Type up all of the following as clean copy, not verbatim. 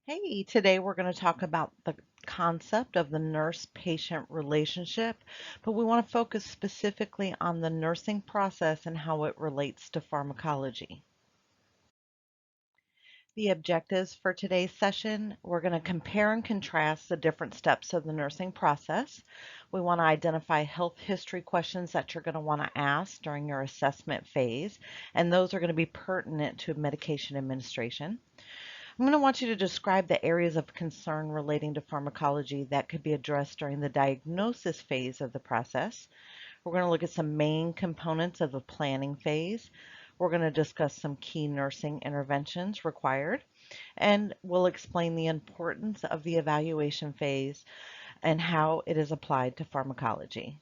Hey, today we're going to talk about the concept of the nurse-patient relationship, but we want to focus specifically on the nursing process and how it relates to pharmacology. The objectives for today's session, we're going to compare and contrast the different steps of the nursing process. We want to identify health history questions that you're going to want to ask during your assessment phase, and those are going to be pertinent to medication administration. I'm going to want you to describe the areas of concern relating to pharmacology that could be addressed during the diagnosis phase of the process. We're going to look at some main components of the planning phase. We're going to discuss some key nursing interventions required, and we'll explain the importance of the evaluation phase and how it is applied to pharmacology.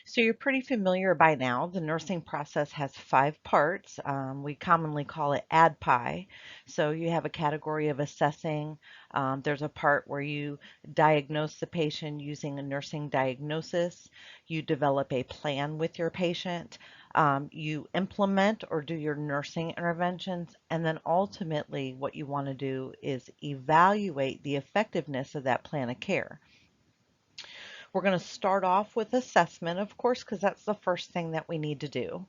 So you're pretty familiar by now. The nursing process has 5 parts. We commonly call it ADPI. So you have a category of assessing. There's a part where you diagnose the patient using a nursing diagnosis. You develop a plan with your patient. You implement or do your nursing interventions. And then ultimately what you want to do is evaluate the effectiveness of that plan of care. We're going to start off with assessment, of course, because that's the first thing that we need to do.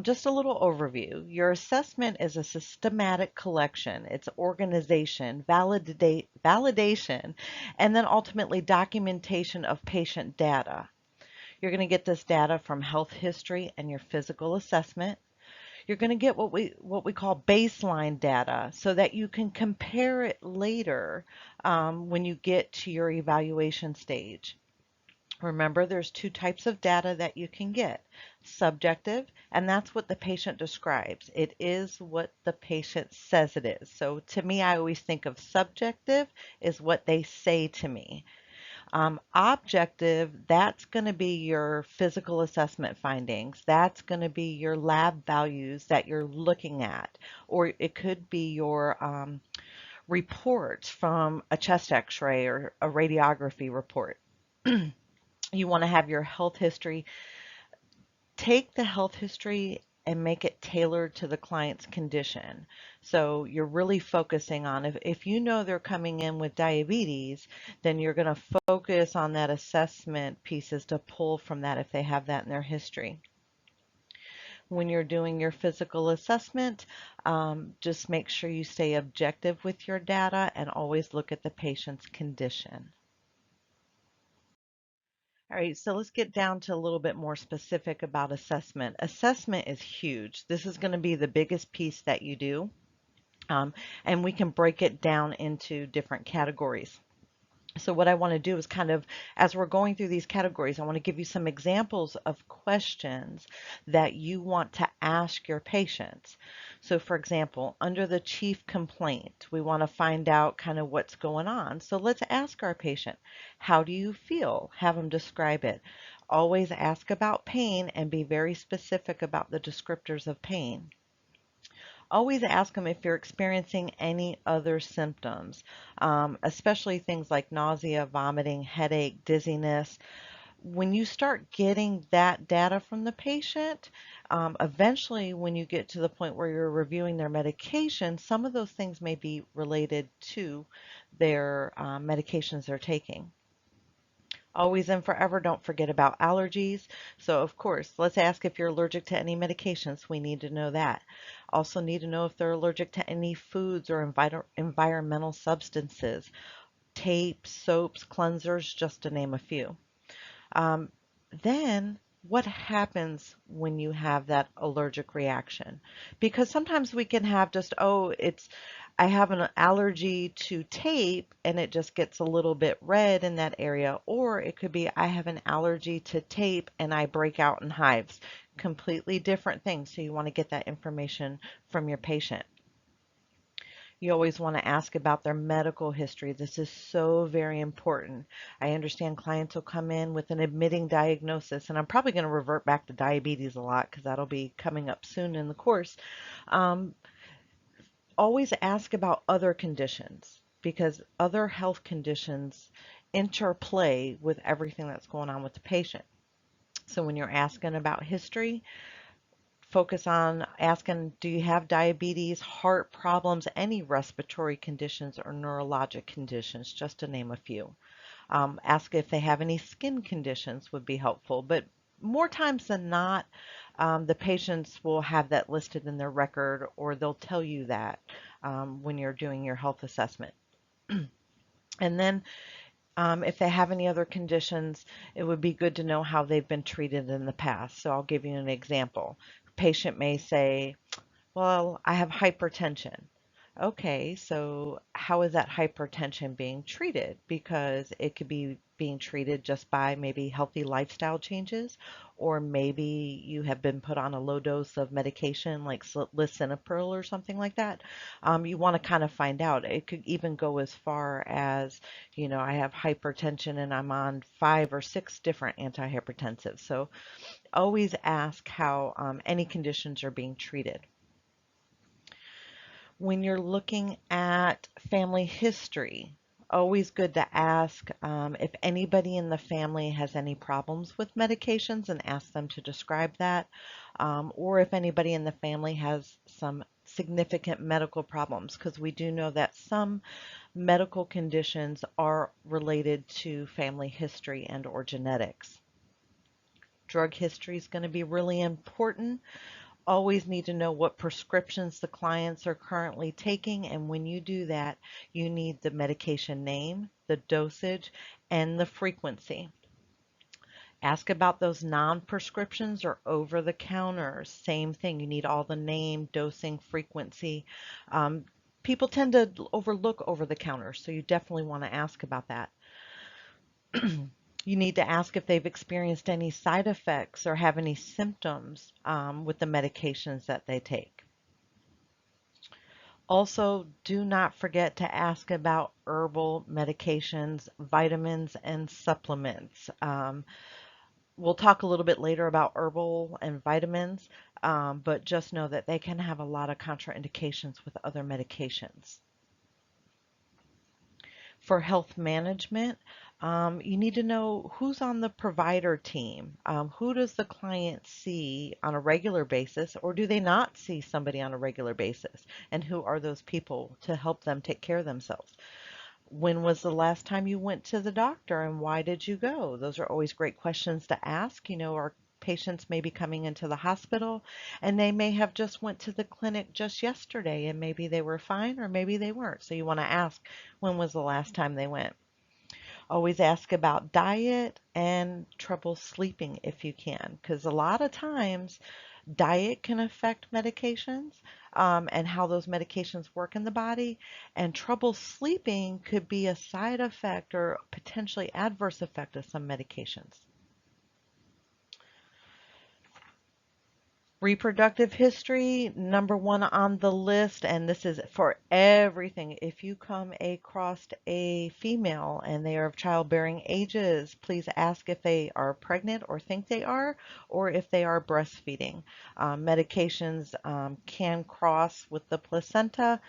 Just a little overview. Your assessment is a systematic collection. It's organization, validation, and then ultimately documentation of patient data. You're going to get this data from health history and your physical assessment. You're going to get what we call baseline data so that you can compare it later when you get to your evaluation stage. Remember, there's 2 types of data that you can get. Subjective, and that's what the patient describes. It is what the patient says it is. So to me, I always think of subjective is what they say to me. Objective, that's going to be your physical assessment findings. That's going to be your lab values that you're looking at. Or it could be your reports from a chest x-ray or a radiography report. You want to have your health history. Take the health history and make it tailored to the client's condition. So you're really focusing on if you know they're coming in with diabetes, then you're going to focus on that assessment pieces to pull from that if they have that in their history. When you're doing your physical assessment, just make sure you stay objective with your data and always look at the patient's condition. All right, so let's get down to a little bit more specific about assessment. Assessment is huge. This is going to be the biggest piece that you do, and we can break it down into different categories. So what I want to do is kind of, as we're going through these categories, I want to give you some examples of questions that you want to ask your patients. So for example, under the chief complaint, we want to find out kind of what's going on. So let's ask our patient, how do you feel? Have them describe it. Always ask about pain and be very specific about the descriptors of pain. Always ask them if you're experiencing any other symptoms, especially things like nausea, vomiting, headache, dizziness. When you start getting that data from the patient, eventually when you get to the point where you're reviewing their medication, some of those things may be related to their medications they're taking. Always and forever, don't forget about allergies. So of course, let's ask if you're allergic to any medications. We need to know that. Also need to know if they're allergic to any foods or environmental substances, tapes, soaps, cleansers, just to name a few. Um, then what happens when you have that allergic reaction? Because sometimes we can have just, oh, I have an allergy to tape and it just gets a little bit red in that area. Or it could be, I have an allergy to tape and I break out in hives. Completely different things. So you want to get that information from your patient. You always want to ask about their medical history. This is so very important. I understand clients will come in with an admitting diagnosis, and I'm probably going to revert back to diabetes a lot because that'll be coming up soon in the course. Um, Always ask about other conditions because other health conditions interplay with everything that's going on with the patient. So when you're asking about history, Focus on asking, do you have diabetes, heart problems, any respiratory conditions or neurologic conditions, just to name a few. Ask if they have any skin conditions would be helpful, but more times than not, the patients will have that listed in their record, or they'll tell you that when you're doing your health assessment. And then if they have any other conditions, it would be good to know how they've been treated in the past. So I'll give you an example. Patient may say, well, I have hypertension. Okay, so how is that hypertension being treated? Because it could be being treated just by maybe healthy lifestyle changes, or maybe you have been put on a low dose of medication like lisinopril or something like that. You want to kind of find out. It could even go as far as, I have hypertension and I'm on 5 or 6 different antihypertensives. So always ask how any conditions are being treated. When you're looking at family history, always good to ask if anybody in the family has any problems with medications and ask them to describe that, or if anybody in the family has some significant medical problems, because we do know that some medical conditions are related to family history and or genetics. Drug history is going to be really important. Always need to know what prescriptions the clients are currently taking, and when you do that, you need the medication name, the dosage, and the frequency. Ask about those non-prescriptions or over-the-counters. Same thing, you need all the name, dosing, frequency. People tend to overlook over-the-counter, so you definitely want to ask about that. You need to ask if they've experienced any side effects or have any symptoms with the medications that they take. Also, do not forget to ask about herbal medications, vitamins, and supplements. We'll talk a little bit later about herbal and vitamins, but just know that they can have a lot of contraindications with other medications. For health management, you need to know who's on the provider team. Who does the client see on a regular basis, or do they not see somebody on a regular basis? And who are those people to help them take care of themselves? When was the last time you went to the doctor and why did you go? Those are always great questions to ask. Our patients may be coming into the hospital and they may have just went to the clinic just yesterday and maybe they were fine or maybe they weren't. So you want to ask, when was the last time they went? Always ask about diet and trouble sleeping if you can, because a lot of times diet can affect medications and how those medications work in the body, and trouble sleeping could be a side effect or potentially adverse effect of some medications. Reproductive history, number one on the list, and this is for everything. If you come across a female and they are of childbearing ages, please ask if they are pregnant or think they are, or if they are breastfeeding. Medications can cross with the placenta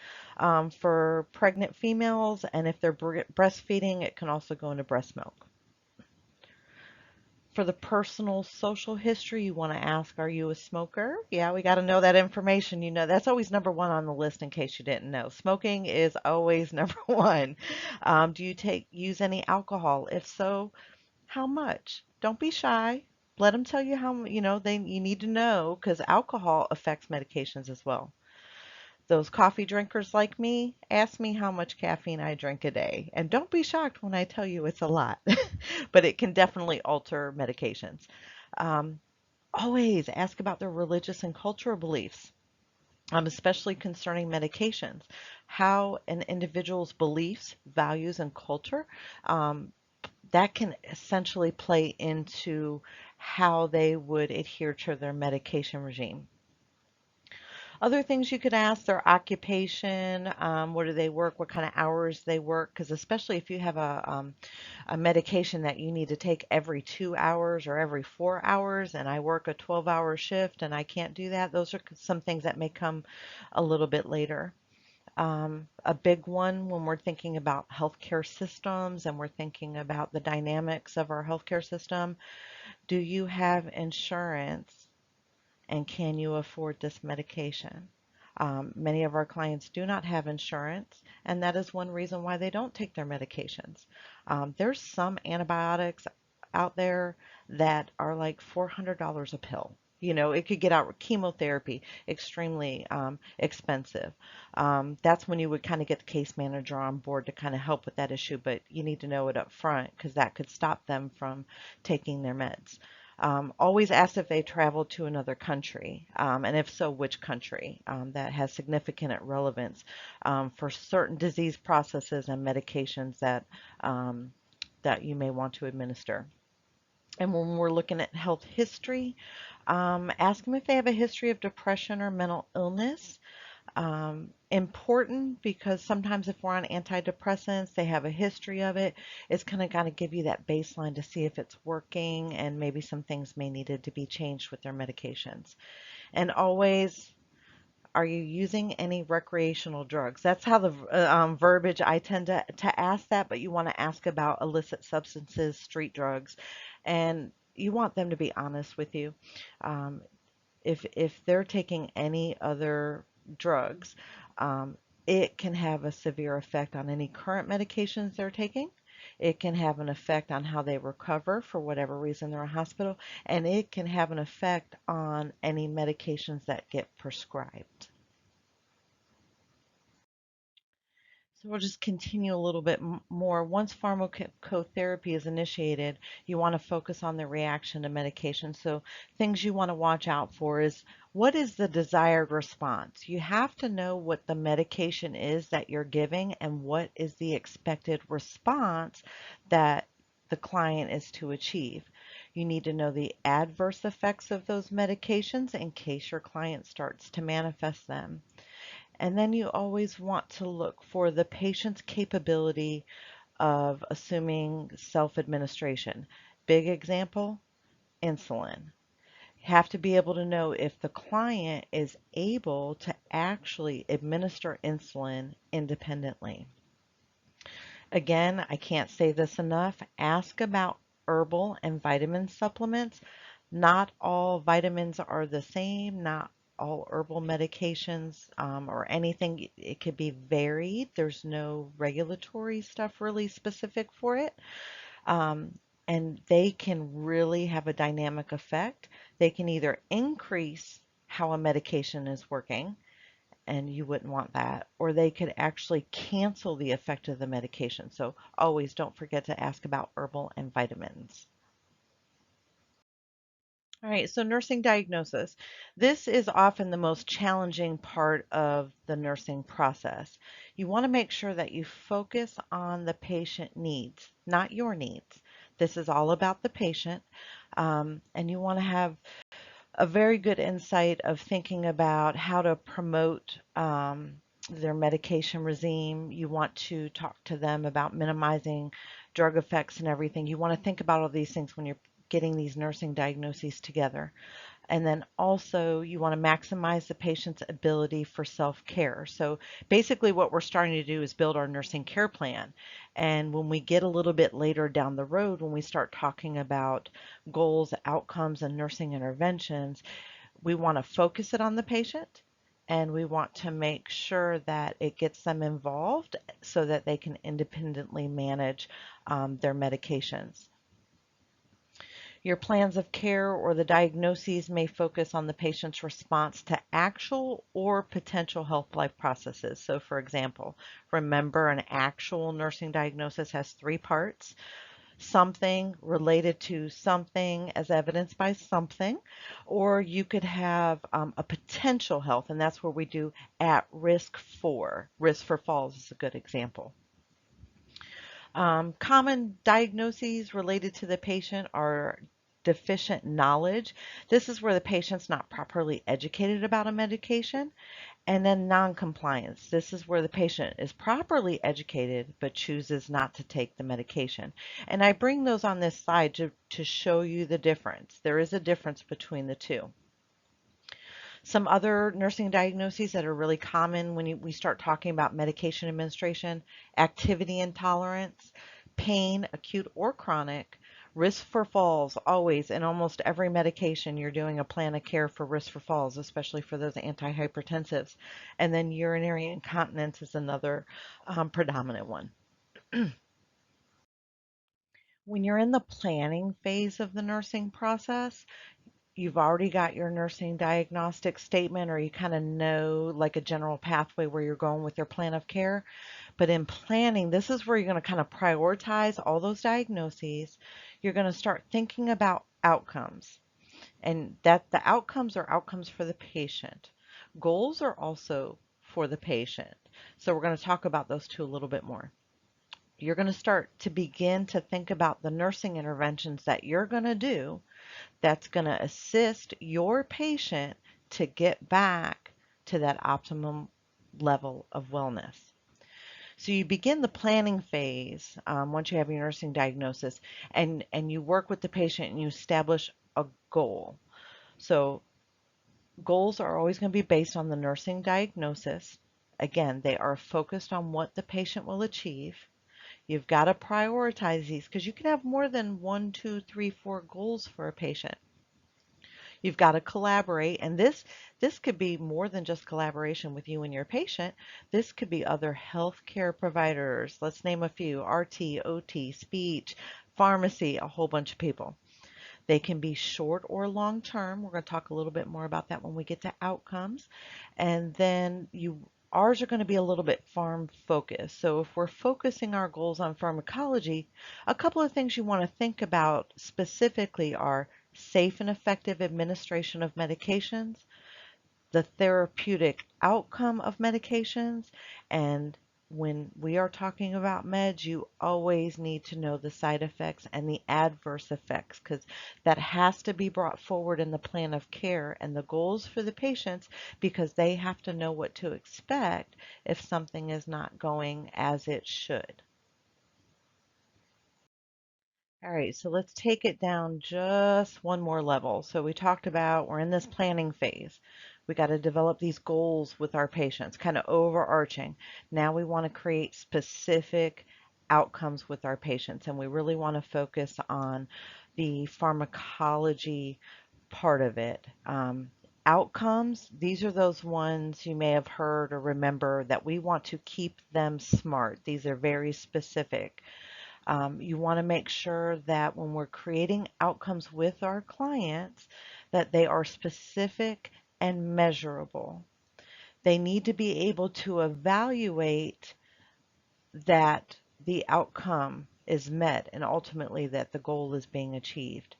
for pregnant females, and if they're breastfeeding, it can also go into breast milk. For the personal social history, you want to ask, are you a smoker? Yeah, we got to know that information. That's always number one on the list in case you didn't know. Smoking is always number one. Do you use any alcohol? If so, how much? Don't be shy. Let them tell you how, you need to know because alcohol affects medications as well. Those coffee drinkers like me, ask me how much caffeine I drink a day. And don't be shocked when I tell you it's a lot, but it can definitely alter medications. Um, Always ask about their religious and cultural beliefs, especially concerning medications. How an individual's beliefs, values, and culture, that can essentially play into how they would adhere to their medication regime. Other things you could ask, their occupation, where do they work, what kind of hours they work, because especially if you have a medication that you need to take every 2 hours or every 4 hours, and I work a 12-hour shift and I can't do that, those are some things that may come a little bit later. A big one when we're thinking about healthcare systems and we're thinking about the dynamics of our healthcare system, do you have insurance And can you afford this medication? Many of our clients do not have insurance, and that is one reason why they don't take their medications. There's some antibiotics out there that are like $400 a pill. You know, it could get out chemotherapy, extremely expensive. That's when you would kind of get the case manager on board to kind of help with that issue, but you need to know it up front because that could stop them from taking their meds. Always ask if they traveled to another country, and if so, which country. That has significant relevance for certain disease processes and medications that you may want to administer. And when we're looking at health history, ask them if they have a history of depression or mental illness. Important because sometimes if we're on antidepressants, they have a history of it. It's kind of got to give you that baseline to see if it's working, and maybe some things may needed to be changed with their medications. And always, are you using any recreational drugs? That's how the verbiage I tend to ask that, but you want to ask about illicit substances, street drugs, and you want them to be honest with you. Um, if they're taking any other drugs, um, it can have a severe effect on any current medications they're taking. It can have an effect on how they recover for whatever reason they're in hospital, and it can have an effect on any medications that get prescribed. So we'll just continue a little bit more. Once pharmacotherapy is initiated, you want to focus on the reaction to medication. So things you want to watch out for is what is the desired response? You have to know what the medication is that you're giving and what is the expected response that the client is to achieve. You need to know the adverse effects of those medications in case your client starts to manifest them. And then you always want to look for the patient's capability of assuming self-administration. Big example, insulin. You have to be able to know if the client is able to actually administer insulin independently. Again, I can't say this enough. Ask about herbal and vitamin supplements. Not all vitamins are the same, not all herbal medications or anything. It could be varied. There's no regulatory stuff really specific for it. And they can really have a dynamic effect. They can either increase how a medication is working, and you wouldn't want that, or they could actually cancel the effect of the medication. So always don't forget to ask about herbal and vitamins. All right, so nursing diagnosis. This is often the most challenging part of the nursing process. You want to make sure that you focus on the patient needs, not your needs. This is all about the patient, and you want to have a very good insight of thinking about how to promote their medication regime. You want to talk to them about minimizing drug effects and everything. You want to think about all these things when you're getting these nursing diagnoses together. And then also you want to maximize the patient's ability for self-care. So basically what we're starting to do is build our nursing care plan. And when we get a little bit later down the road, when we start talking about goals, outcomes, and nursing interventions, we want to focus it on the patient, and we want to make sure that it gets them involved so that they can independently manage their medications. Your plans of care or the diagnoses may focus on the patient's response to actual or potential health life processes. So for example, remember an actual nursing diagnosis has three parts: something related to something as evidenced by something, or you could have a potential health, and that's where we do at risk for. Risk for falls is a good example. Common diagnoses related to the patient are deficient knowledge. This is where the patient's not properly educated about a medication. And then non-compliance. This is where the patient is properly educated but chooses not to take the medication. And I bring those on this slide to show you the difference. There is a difference between the two. Some other nursing diagnoses that are really common when we start talking about medication administration: activity intolerance, pain, acute or chronic, Risk for falls, always, in almost every medication, you're doing a plan of care for risk for falls, especially for those antihypertensives. And then urinary incontinence is another predominant one. When you're in the planning phase of the nursing process, you've already got your nursing diagnostic statement, or you kind of know like a general pathway where you're going with your plan of care. But in planning, this is where you're going to kind of prioritize all those diagnoses. You're going to start thinking about outcomes, and that the outcomes are outcomes for the patient. Goals are also for the patient. So we're going to talk about those two a little bit more. You're going to start to begin to think about the nursing interventions that you're going to do that's going to assist your patient to get back to that optimum level of wellness. So you begin the planning phase once you have your nursing diagnosis, and you work with the patient and you establish a goal. So goals are always going to be based on the nursing diagnosis. Again, they are focused on what the patient will achieve. You've got to prioritize these because you can have more than one, two, three, four goals for a patient. You've got to collaborate, and this could be more than just collaboration with you and your patient. This could be other healthcare providers. Let's name a few: RT, OT, speech, pharmacy, a whole bunch of people. They can be short or long term. We're going to talk a little bit more about that when we get to outcomes. And then ours are going to be a little bit pharm focused. So if we're focusing our goals on pharmacology, a couple of things you want to think about specifically are safe and effective administration of medications, the therapeutic outcome of medications, and when we are talking about meds, you always need to know the side effects and the adverse effects, because that has to be brought forward in the plan of care and the goals for the patients, because they have to know what to expect if something is not going as it should. All right, so let's take it down just one more level. So we talked about we're in this planning phase. We got to develop these goals with our patients, kind of overarching. Now we want to create specific outcomes with our patients, and we really want to focus on the pharmacology part of it. Outcomes, these are those ones you may have heard or remember that we want to keep them smart. These are very specific. You want to make sure that when we're creating outcomes with our clients, that they are specific and measurable. They need to be able to evaluate that the outcome is met and ultimately that the goal is being achieved.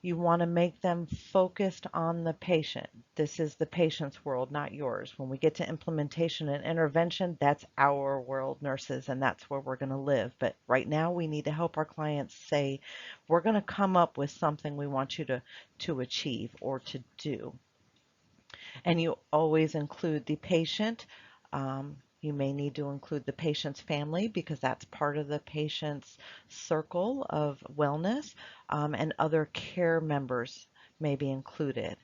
You want to make them focused on the patient. This is the patient's world, not yours. When we get to implementation and intervention, that's our world, nurses, and that's where we're going to live. But right now, we need to help our clients say, we're going to come up with something we want you to achieve or to do. And you always include the patient. You may need to include the patient's family because that's part of the patient's circle of wellness, and other care members may be included.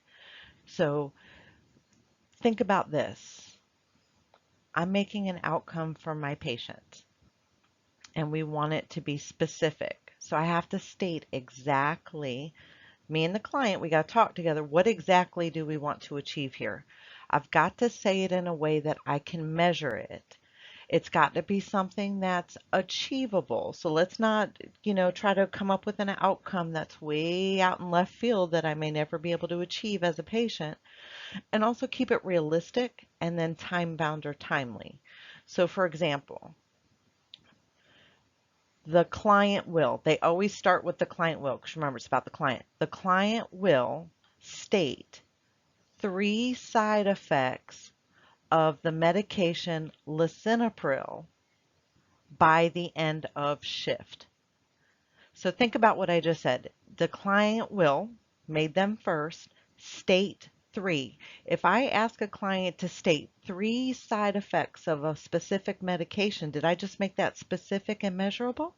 So think about this. I'm making an outcome for my patient, and we want it to be specific. So I have to state exactly, me and the client, we got to talk together. What exactly do we want to achieve here? I've got to say it in a way that I can measure it. It's got to be something that's achievable. So let's not, try to come up with an outcome that's way out in left field that I may never be able to achieve as a patient. And also keep it realistic and then time bound or timely. So for example, the client will, they always start with the client will, because remember, it's about the client. The client will state 3 side effects of the medication lisinopril by the end of shift. So think about what I just said. The client will, made them first, state 3. If I ask a client to state 3 side effects of a specific medication, did I just make that specific and measurable?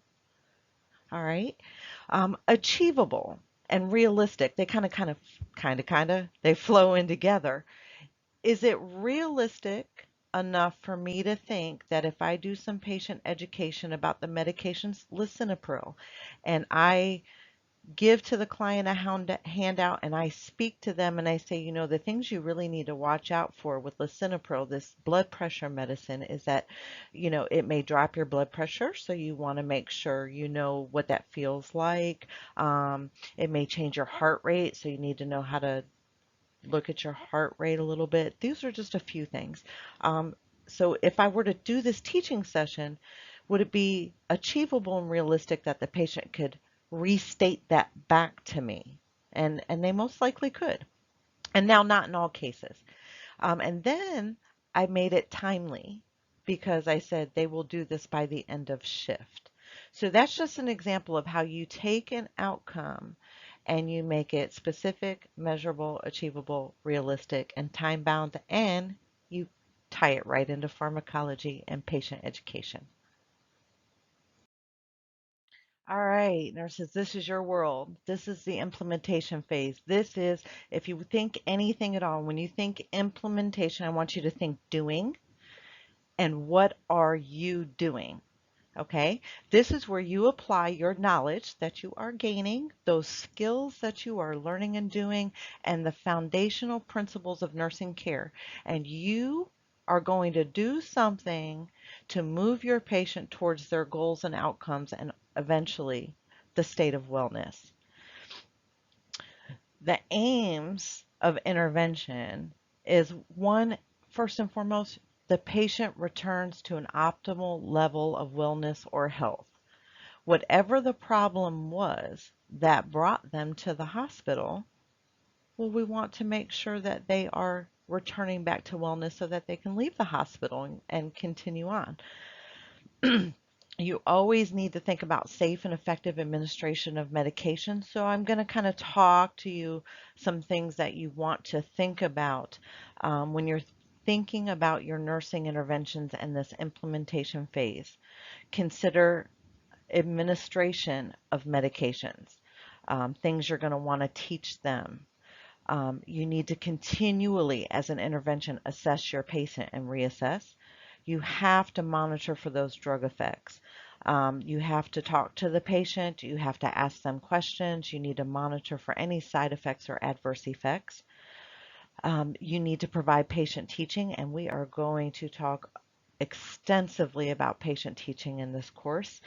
All right. Achievable and realistic. They they flow in together. Is it realistic enough for me to think that if I do some patient education about the medications lisinopril and I give to the client a handout, and I speak to them and I say, the things you really need to watch out for with lisinopril, this blood pressure medicine, is that, it may drop your blood pressure. So you want to make sure you know what that feels like. It may change your heart rate. So you need to know how to look at your heart rate a little bit. These are just a few things. So if I were to do this teaching session, would it be achievable and realistic that the patient could restate that back to me? And they most likely could. And now, not in all cases. And then I made it timely because I said they will do this by the end of shift. So that's just an example of how you take an outcome and you make it specific, measurable, achievable, realistic, and time bound, and you tie it right into pharmacology and patient education. All right, nurses, this is your world. This is the implementation phase. This is, if you think anything at all, when you think implementation, I want you to think doing and what are you doing? Okay, this is where you apply your knowledge that you are gaining, those skills that you are learning and doing, and the foundational principles of nursing care. And you are going to do something to move your patient towards their goals and outcomes and eventually the state of wellness. The aims of intervention is one, first and foremost, the patient returns to an optimal level of wellness or health. Whatever the problem was that brought them to the hospital, well, we want to make sure that they are returning back to wellness so that they can leave the hospital and continue on. You always need to think about safe and effective administration of medication. So I'm going to kind of talk to you some things that you want to think about when you're thinking about your nursing interventions and this implementation phase. Consider administration of medications, things you're going to want to teach them. You need to continually, as an intervention, assess your patient and reassess. You have to monitor for those drug effects. You have to talk to the patient. You have to ask them questions. You need to monitor for any side effects or adverse effects. You need to provide patient teaching, and we are going to talk extensively about patient teaching in this course.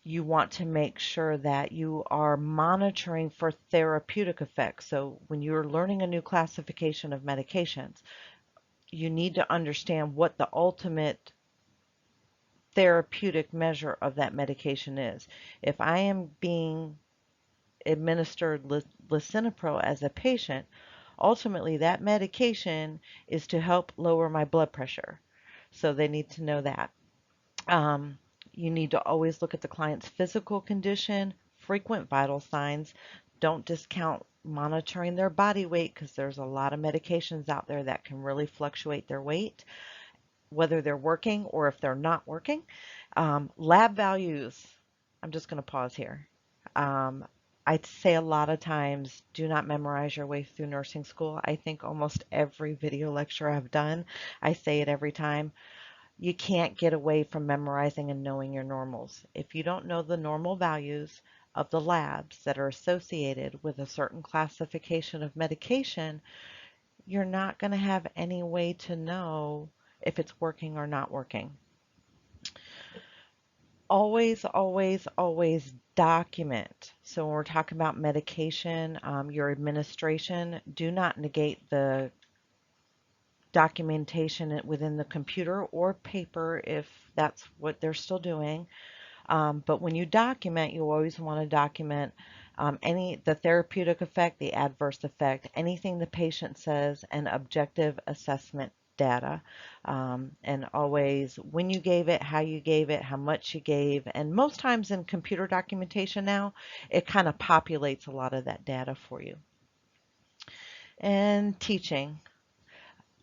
You want to make sure that you are monitoring for therapeutic effects. So when you're learning a new classification of medications, you need to understand what the ultimate therapeutic measure of that medication is. If I am being administered lisinopril as a patient, ultimately that medication is to help lower my blood pressure. So they need to know that. Um, you need to always look at the client's physical condition, frequent vital signs. Don't discount monitoring their body weight because there's a lot of medications out there that can really fluctuate their weight, whether they're working or if they're not working. Lab values, I'm just going to pause here. Um, I'd say a lot of times, do not memorize your way through nursing school. I think almost every video lecture I've done, I say it every time. You can't get away from memorizing and knowing your normals. If you don't know the normal values of the labs that are associated with a certain classification of medication, you're not going to have any way to know if it's working or not working. Always, always, always document. So when we're talking about medication, your administration, do not negate the documentation within the computer or paper if that's what they're still doing. But when you document, you always want to document the therapeutic effect, the adverse effect, anything the patient says, and objective assessment data. And always when you gave it, how much you gave. And most times in computer documentation now, it kind of populates a lot of that data for you. And teaching.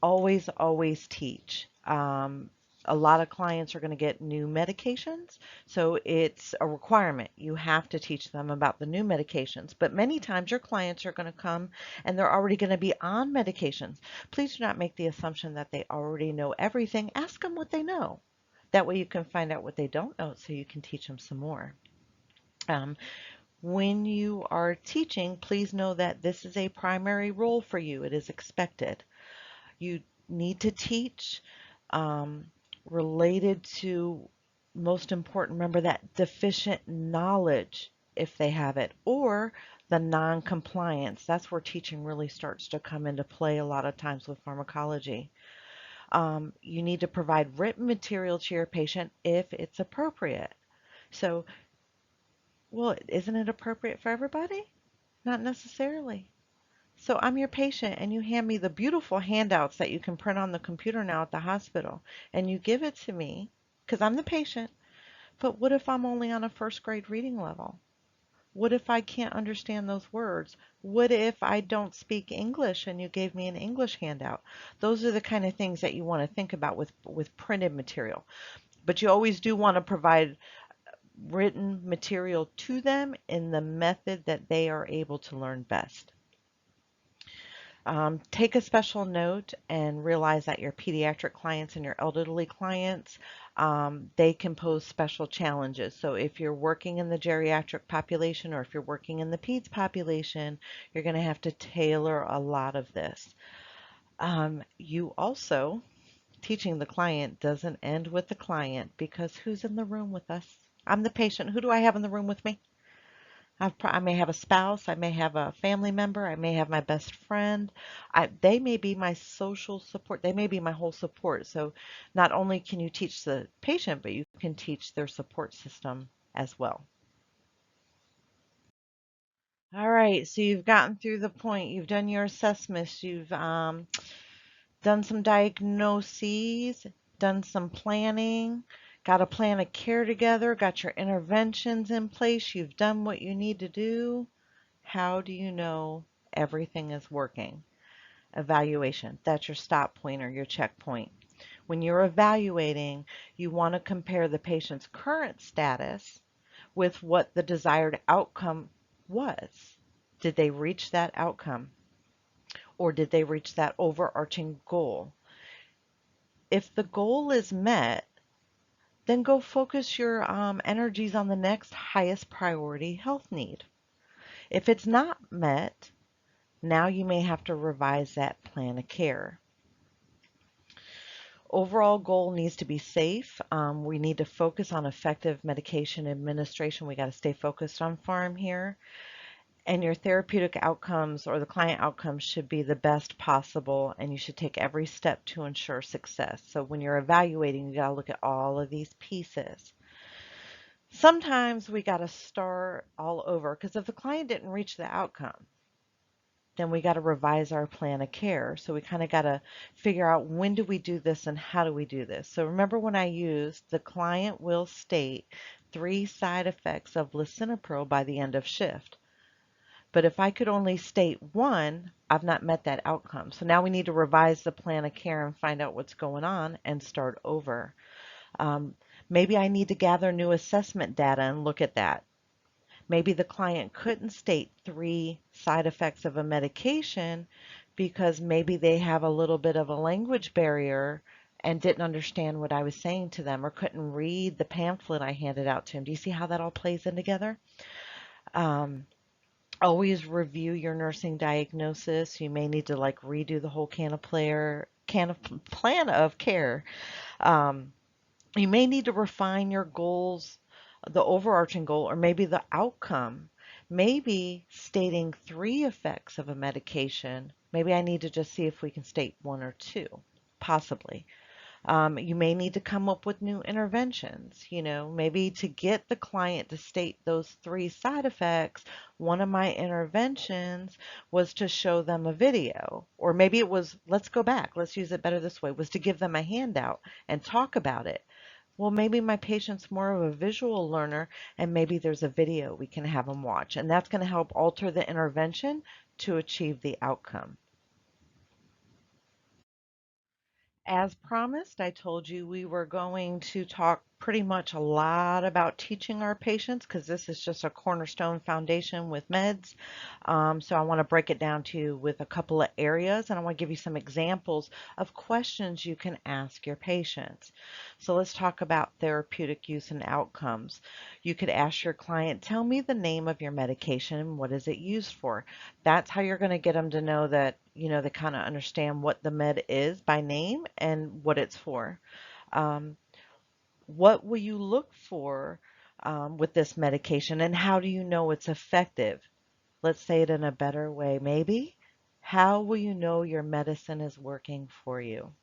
Always, always teach. A lot of clients are going to get new medications, so it's a requirement. You have to teach them about the new medications. But many times your clients are going to come and they're already going to be on medications. Please do not make the assumption that they already know everything. Ask them what they know. That way you can find out what they don't know so you can teach them some more. Um, When you are teaching, please know that this is a primary role for you. It is expected. You need to teach um, related to, most important, remember that deficient knowledge if they have it, or the non-compliance. That's where teaching really starts to come into play a lot of times with pharmacology. You need to provide written material to your patient if it's appropriate. So, well, isn't it appropriate for everybody? Not necessarily. So I'm your patient and you hand me the beautiful handouts that you can print on the computer now at the hospital and you give it to me because I'm the patient. But what if I'm only on a first grade reading level? What if I can't understand those words? What if I don't speak English and you gave me an English handout? Those are the kind of things that you want to think about with printed material. But you always do want to provide written material to them in the method that they are able to learn best. Take a special note and realize that your pediatric clients and your elderly clients, they can pose special challenges. So if you're working in the geriatric population or if you're working in the peds population, you're going to have to tailor a lot of this. You also, teaching the client doesn't end with the client because who's in the room with us? I'm the patient. Who do I have in the room with me? I may have a spouse, I may have a family member, I may have my best friend. They may be my social support. They may be my whole support. So not only can you teach the patient, but you can teach their support system as well. All right, so you've gotten through the point. You've done your assessments. You've done some diagnoses, done some planning, got a plan of care together, got your interventions in place. You've done what you need to do. How do you know everything is working? Evaluation. That's your stop point or your checkpoint. When you're evaluating, you want to compare the patient's current status with what the desired outcome was. Did they reach that outcome? Or did they reach that overarching goal? If the goal is met, then go focus your energies on the next highest priority health need. If it's not met, now you may have to revise that plan of care. Overall goal needs to be safe. We need to focus on effective medication administration. We got to stay focused on pharm here. And your therapeutic outcomes or the client outcomes should be the best possible, and you should take every step to ensure success. So when you're evaluating, you got to look at all of these pieces. Sometimes we got to start all over because if the client didn't reach the outcome, then we got to revise our plan of care. So we kind of got to figure out when do we do this and how do we do this. So remember when I used the client will state 3 side effects of lisinopril by the end of shift. But if I could only state 1, I've not met that outcome. So now we need to revise the plan of care and find out what's going on and start over. Um, Maybe I need to gather new assessment data and look at that. Maybe the client couldn't state 3 side effects of a medication because maybe they have a little bit of a language barrier and didn't understand what I was saying to them or couldn't read the pamphlet I handed out to them. Do you see how that all plays in together? Um, Always review your nursing diagnosis. You may need to like redo the whole plan of care. Um, you may need to refine your goals, the overarching goal, or maybe the outcome. Maybe stating 3 effects of a medication. Maybe I need to just see if we can state 1 or 2, possibly. You may need to come up with new interventions. Maybe to get the client to state those 3 side effects, one of my interventions was to show them a video. Or maybe it was, let's go back, let's use it better this way, was to give them a handout and talk about it. Well, maybe my patient's more of a visual learner and maybe there's a video we can have them watch. And that's going to help alter the intervention to achieve the outcome. As promised, I told you we were going to talk pretty much a lot about teaching our patients because this is just a cornerstone foundation with meds. So I want to break it down to you with a couple of areas, and I want to give you some examples of questions you can ask your patients. So let's talk about therapeutic use and outcomes. You could ask your client, tell me the name of your medication and what is it used for. That's how you're going to get them to know that, they kind of understand what the med is by name and what it's for. Um, what will you look for with this medication, and how do you know it's effective? Let's say it in a better way, maybe. How will you know your medicine is working for you?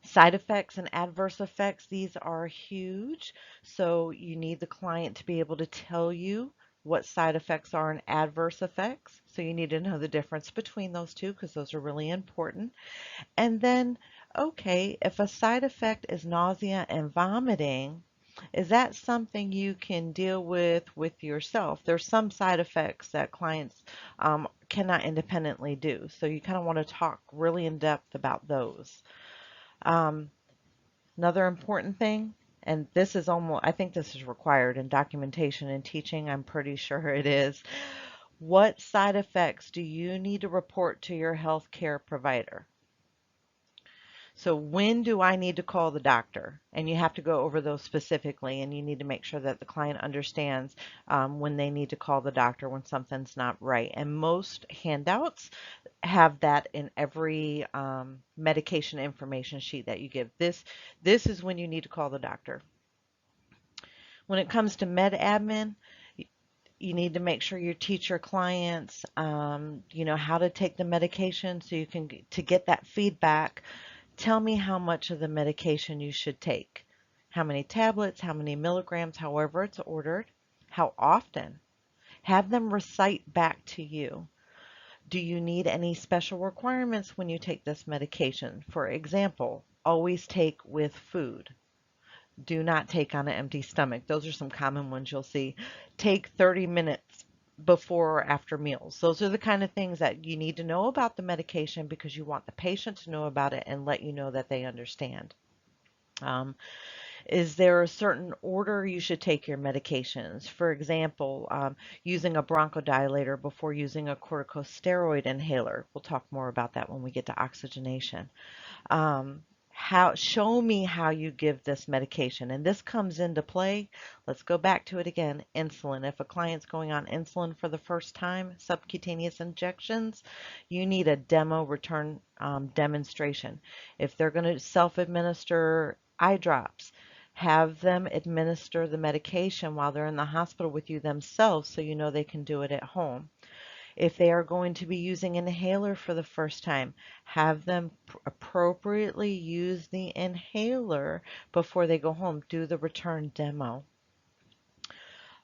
Side effects and adverse effects, these are huge. So you need the client to be able to tell you what side effects are and adverse effects. So you need to know the difference between those two because those are really important. And then, okay, if a side effect is nausea and vomiting, is that something you can deal with yourself? There's some side effects that clients cannot independently do. So you kind of want to talk really in depth about those. Um, Another important thing, and this is almost, I think this is required in documentation and teaching, I'm pretty sure it is. What side effects do you need to report to your healthcare provider? So when do I need to call the doctor? And you have to go over those specifically, and you need to make sure that the client understands when they need to call the doctor when something's not right. And most handouts have that in every medication information sheet that you give. This is when you need to call the doctor. When it comes to med admin, you need to make sure you teach your clients, how to take the medication so you can to get that feedback. Tell me how much of the medication you should take. How many tablets, how many milligrams, however it's ordered, how often. Have them recite back to you. Do you need any special requirements when you take this medication? For example, always take with food. Do not take on an empty stomach. Those are some common ones you'll see. Take 30 minutes before or after meals. Those are the kind of things that you need to know about the medication because you want the patient to know about it and let you know that they understand. Um, is there a certain order you should take your medications? For example, using a bronchodilator before using a corticosteroid inhaler. We'll talk more about that when we get to oxygenation. Show me how you give this medication, and this comes into play. Let's go back to it again. Insulin. If a client's going on insulin for the first time, subcutaneous injections, you need a demo return demonstration. If they're going to self-administer eye drops, have them administer the medication while they're in the hospital with you themselves so you know they can do it at home. If they are going to be using inhaler for the first time, have them appropriately use the inhaler before they go home. Do the return demo.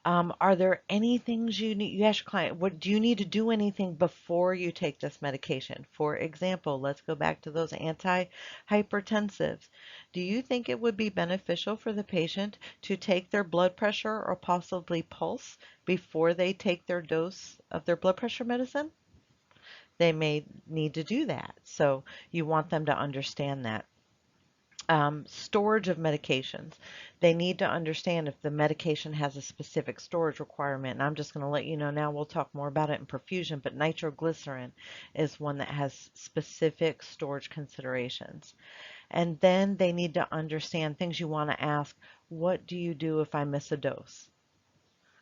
Are there any things you need? You ask your client, what do you need to do anything before you take this medication? For example, let's go back to those antihypertensives. Do you think it would be beneficial for the patient to take their blood pressure or possibly pulse before they take their dose of their blood pressure medicine? They may need to do that. So you want them to understand that. Storage of medications. They need to understand if the medication has a specific storage requirement. And I'm just going to let you know now, we'll talk more about it in perfusion, but nitroglycerin is one that has specific storage considerations. And then they need to understand things you want to ask. What do you do if I miss a dose?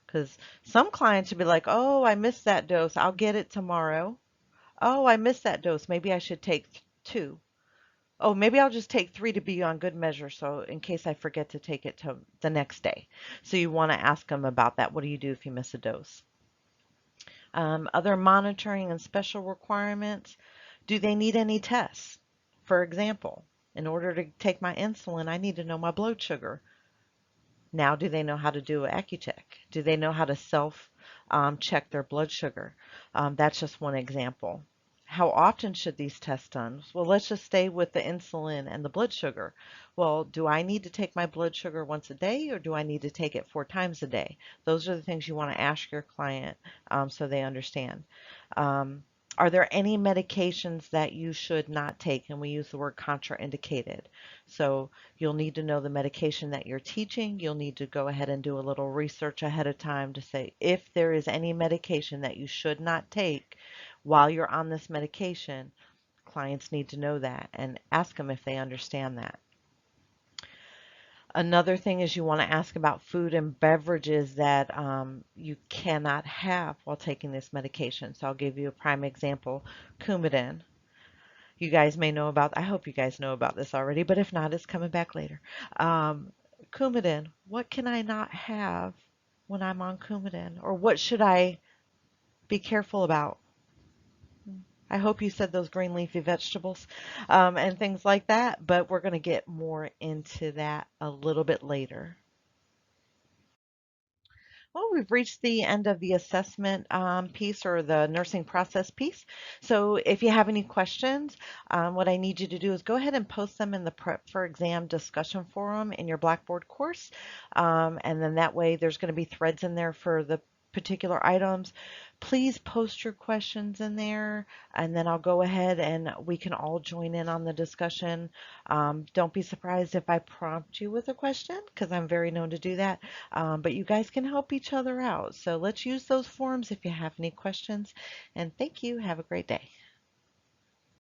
Because some clients would be like, oh, I missed that dose. I'll get it tomorrow. Oh, I missed that dose. Maybe I should take two. Oh, maybe I'll just take three to be on good measure, so in case I forget to take it to the next day. So you want to ask them about that. What do you do if you miss a dose? Other monitoring and special requirements. Do they need any tests? For example, in order to take my insulin, I need to know my blood sugar. Now, do they know how to do an Accucheck? Do they know how to self check their blood sugar? That's just one example. How often should these tests done? Well, let's just stay with the insulin and the blood sugar. Well, do I need to take my blood sugar once a day or do I need to take it 4 times a day? Those are the things you want to ask your client so they understand. Um, Are there any medications that you should not take? And we use the word contraindicated. So you'll need to know the medication that you're teaching. You'll need to go ahead and do a little research ahead of time to say if there is any medication that you should not take while you're on this medication, clients need to know that and ask them if they understand that. Another thing is you want to ask about food and beverages that you cannot have while taking this medication. So I'll give you a prime example, Coumadin. You guys may know about, I hope you guys know about this already, but if not, it's coming back later. Um, Coumadin, what can I not have when I'm on Coumadin? Or what should I be careful about? I hope you said those green leafy vegetables and things like that, but we're going to get more into that a little bit later. Well, we've reached the end of the assessment piece or the nursing process piece. So if you have any questions, what I need you to do is go ahead and post them in the Prep for Exam discussion forum in your Blackboard course. And then that way there's going to be threads in there for the particular items. Please post your questions in there, and then I'll go ahead and we can all join in on the discussion. Don't be surprised if I prompt you with a question, because I'm very known to do that. But you guys can help each other out. So let's use those forums if you have any questions. And thank you. Have a great day.